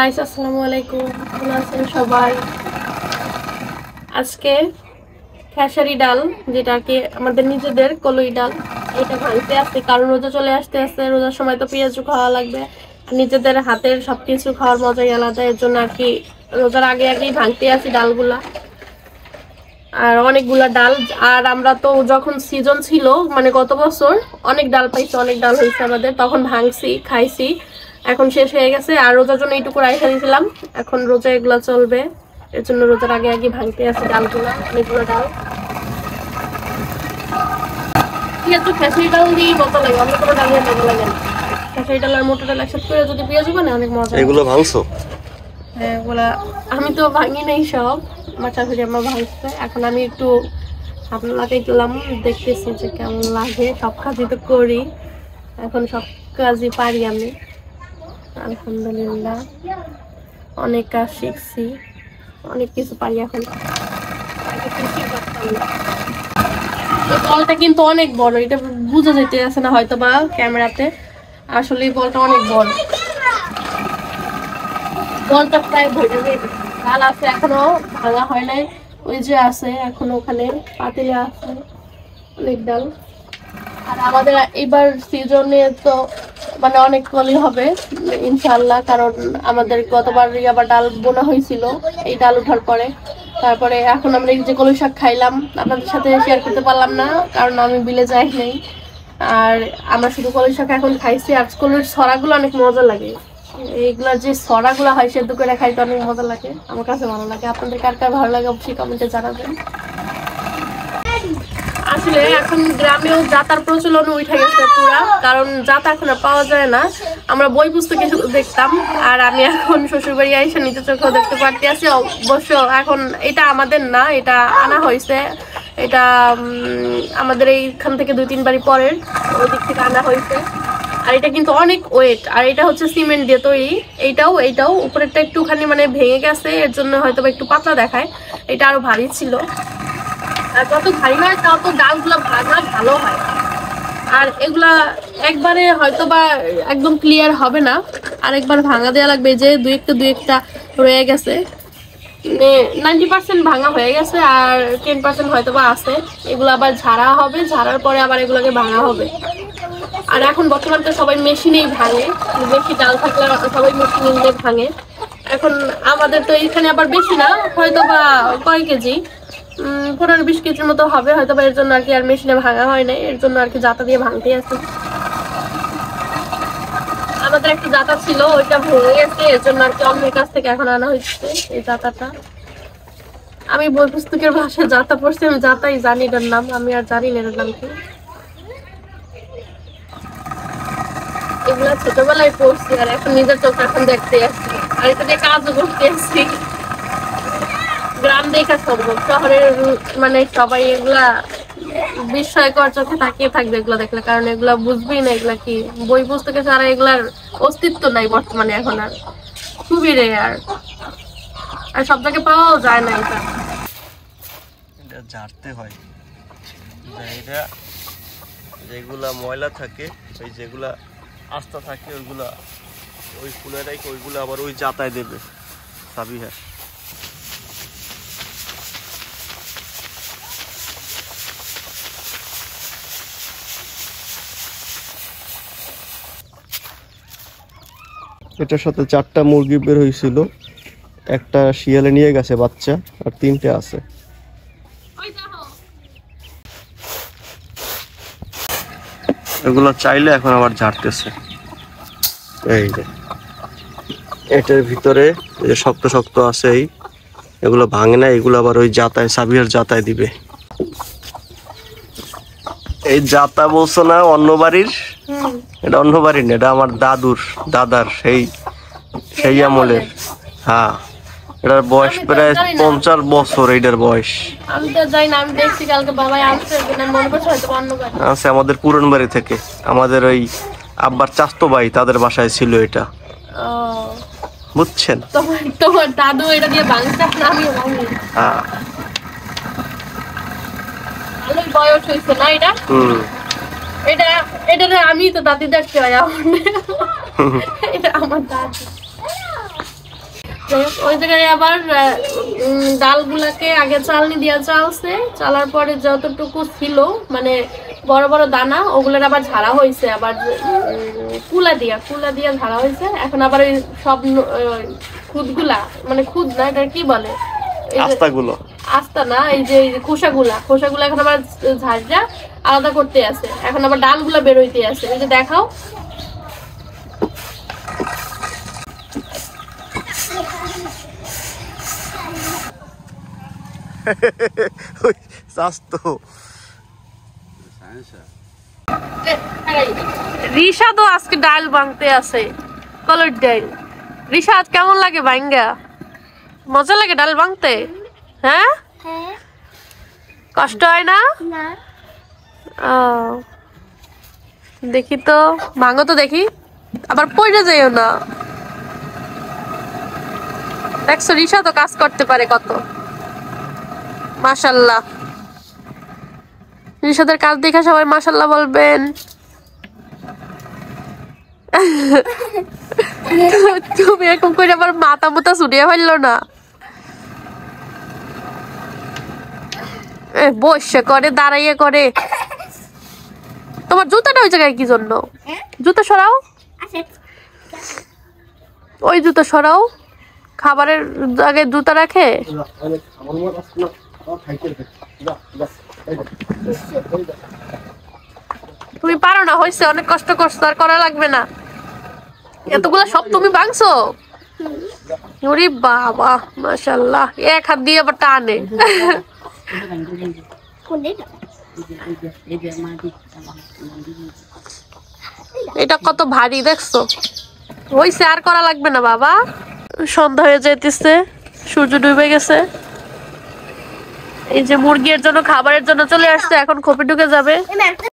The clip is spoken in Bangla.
গাইস আসসালামু আলাইকুম, কেমন আছেন সবাই? আজকে খেসারি ডাল, যেটা কি আমাদের নিজেদের কলই ডাল, এটা ভাঙতে আসছে কারণ রোজা চলে আসতে আসতে রোজার সময় তো পেঁয়াজু খাওয়া লাগবে। নিজেদের হাতের সবকিছু খাওয়ার মজাই আলাদা, এর জন্য আর কি রোজার আগে আগেই ভাঙতে আসি ডালগুলা। আর অনেকগুলা ডাল, আর আমরা তো যখন সিজন ছিল মানে গত বছর অনেক ডাল পাইছি, অনেক ডাল হয়েছে আমাদের, তখন ভাঙছি খাইছি। এখন শেষ হয়ে গেছে আর রোজার জন্য এইটুকু রাইখা দিয়েছিলাম, এখন রোজা এগুলা চলবে, এর জন্য রোজার আগে আগে ভাঙতে আছে ডালগুলা, অনেকগুলো ডাল। ঠিক আছে, খেসারি ডাল দিয়ে মজা লাগে, অন্য কোনো ডাল দিয়ে মজা লাগে না। খেসারি ডাল আর মোটা ডাল একসাথে করে যদি পেঁয়াজ হবে না অনেক মজা। এগুলো ভাঙছো? হ্যাঁ, এগুলা আমি তো ভাঙি নাই সব, আমার শাশুড়ি আমার ভাঙছে। এখন আমি একটু হাত লাগাইলাম, দেখতেছি যে কেমন লাগে। সব কাজই তো করি, এখন সব কাজই পারি আমি আলহামদুলিল্লাহ। অনেক কাজ শিখছি, অনেক কিছু পারি এখন। এই বলটা কিন্তু অনেক বড়, এটা বুঝা যেতে আছে না হয়তো বা ক্যামেরাতে, আসলে এই বলটা অনেক বড়। বলটা প্রায় ভরে যাবে, ডাল আছে এখনো ভাঙা হয় নাই, ওই যে আছে এখনো ওখানে পাতিলে আছে অনেক ডাল। আর আমাদের এবার সিজনে তো মানে অনেক কলি হবে ইনশাল্লাহ, কারণ আমাদের গতবার আবার ডাল বোনা হয়েছিল এই ডাল ওঠার পরে। তারপরে এখন আমরা এই যে কলই শাক খাইলাম, আপনাদের সাথে শেয়ার করতে পারলাম না কারণ আমি বিলে যাই নাই। আর আমরা শুধু কলই শাক এখন খাইছি। আর কলির ছড়াগুলো অনেক মজা লাগে, এইগুলা যে ছড়াগুলো হয় সেদ্ধ করে খাইতে অনেক মজা লাগে, আমার কাছে ভালো লাগে। আপনাদের কার কার ভালো লাগে অবশ্যই কমেন্টে জানাবেন। আসলে এখন গ্রামেও জাতার প্রচলন উঠে গেছে পুরা, কারণ জাতা এখন আর পাওয়া যায় না। আমরা বই পুস্তকে শুধু দেখতাম, আর আমি এখন শ্বশুরবাড়ি আইসা নিজের চোখেও দেখতে পারতে আছি। অবশ্য এখন এটা আমাদের না, এটা আনা হয়েছে, এটা আমাদের এইখান থেকে 2-3 বাড়ি পরের ওই দিক থেকে আনা হয়েছে। আর এটা কিন্তু অনেক ওয়েট, আর এটা হচ্ছে সিমেন্ট দিয়ে তৈরি। এইটাও উপরেরটা একটুখানি মানে ভেঙে গেছে, এর জন্য হয়তো একটু পাতলা দেখায়, এটা আরো ভারী ছিল। আর যত ভারী হয় তত ডালগুলো ভাঙা ভালো হয়। আর এগুলা একবারে হয়তো বা একদম ক্লিয়ার হবে না, আর একবার ভাঙা দেওয়া লাগবে। যে দুই একটা রয়ে গেছে, 90% ভাঙা হয়ে গেছে, আর 10% হয়তো বা আছে। এগুলো আবার ঝাড়া হবে, ঝাড়ার পরে আবার এগুলোকে ভাঙা হবে। আর এখন বর্তমানে সবাই মেশিনেই ভাঙে, বেশি ডাল থাকলে সবাই মেশিনে নিয়ে ভাঙে। এখন আমাদের তো এইখানে আবার বেশি না, হয়তো বা কয় কেজি, 15-20 কেজির মতো হবে হয়তো বা, এর জন্য আর কি আর মেশিনে ভাঙা হয় না, এর জন্য আর কি জাতা দিয়ে ভাঙতে আছে। আমাদের একটা জাতা ছিল, ওইটা ভেঙে গেছে, এর জন্য আর কি অন্যের কাছ থেকে এখন আনা হচ্ছে এই জাতাটা। আমি বই পুস্তকের ভাষায় জাতা পড়ছি, আমি জাতাই জানি এটার নাম, আমি আর জানি না এটার নাম কি। এগুলা ছোটবেলায় পড়ছি, আর এখন নিজের চোখ এখন দেখতে আসছি, আর এটা দিয়ে কাজও করতে আসছি। গ্রাম দেখা সম্ভব, শহরের মানে সবাই এগুলা বিস্ময়কর চোখে তাকিয়ে থাকবে এগুলা দেখলে, কারণ এগুলা বুঝবেই না এগুলা কি। বই পুস্তকে ছাড়া এগুলার অস্তিত্ব নাই বর্তমানে, এখন আর খুবই রেয়ার, আর সব জায়গায় পাওয়াও যায় না। এটা ঝাড়তে হয়, এটা যেগুলা ময়লা থাকে, ওই যেগুলা আস্থা থাকে ওইগুলা ওই ফুলে রেখে ওইগুলো আবার ওই জাতায় দেবে সাবি। হ্যাঁ, এটার সাথে 4টা মুরগি বের হয়েছিল, একটা শিয়ালে নিয়ে গেছে বাচ্চা, আর 3টে আছে। এগুলো চাইলে এখন আবার ঝাড়তেছে। এই যে এটার ভিতরে যে শক্ত শক্ত আছে, এগুলো ভাঙে না, এগুলো আবার ওই জাতায় সাবিয়ার জাতায় দিবে। এই জাতা বলছো না অন্য বাড়ির, এটা অন্য বাড়ির না, এটা আমার দাদার সেই আমলের। হ্যাঁ, এটার বয়স প্রায় 50 বছর। এটার বয়স আমি তো জানি না, আমি দেখছি কালকে বাবাই আনছে, মনে করছে হয়তো অন্য বাড়ি আছে আমাদের পুরন বাড়ি থেকে। আমাদের ওই আব্বার চাচতো ভাই তাদের বাসায় ছিল এটা, ও বুঝছেন? তোমার দাদু এটা দিয়ে ভাঙছে না, আমিও ভাঙি। হ্যাঁ। ভালোই বয়স হয়েছে না এটা। এটা এটা আমি তো দাদি দেখতে হয় এটা আমার দাদি। ওই জায়গায় আবার ডালগুলাকে আগে চালনি দিয়া চালছে, চালার পরে যতটুকু ছিল মানে বড় বড় দানা ওগুলোর আবার ঝাড়া হয়েছে, আবার কুলা দিয়া ঝাড়া হয়েছে। এখন আবার ওই সব খুদগুলা, মানে খুদ না, এটা কি বলে, আস্তা না, এই যে খোসাগুলা এখন আবার ঝাড়া আলাদা করতে আছে। এখন আবার ডালগুলা বেরোইতে আছে। এই যে দেখাও, রিশা তো আজকে ডাল ভাঙতে আছে, কলর ডাল। রিশা আজ কেমন লাগে ভাঙ্গা? মজা লাগে ডাল ভাঙতে? হ্যাঁ, কষ্ট হয় না? দেখি তো, ভাঙো তো দেখি, আবার পড়ে যাইও না। দেখছো রিশা তো কাজ করতে পারে কত, মাশাআল্লাহ। রিশাদের কাজ দেখে সবাই মাশাআল্লাহ বলবেন। তুমি এরকম করে আবার মাথা মুথা ছুটিয়ে ফেললো না, বসে করে দাঁড়াইয়ে করে। তোমার জুতাটা ওই জায়গায় কি জন্য? জুতা সরাও, ওই জুতা সরাও, খাবারের জায়গায় জুতা রাখে। তুমি পারো না, হয়েছে, অনেক কষ্ট করছো, আর করা লাগবে না। এতগুলা সব তুমি ভাঙছো? ওরে বাবা, মাশাআল্লাহ। এক হাত দিয়ে আবার টানে। এটা কত ভারী দেখছো? হইছে, আর করা লাগবে না বাবা। সন্ধ্যা হয়ে যাইতেছে, সূর্য ডুবে গেছে। এই যে মুরগির জন্য খাবারের জন্য চলে আসছে, এখন খোপে ঢুকে যাবে।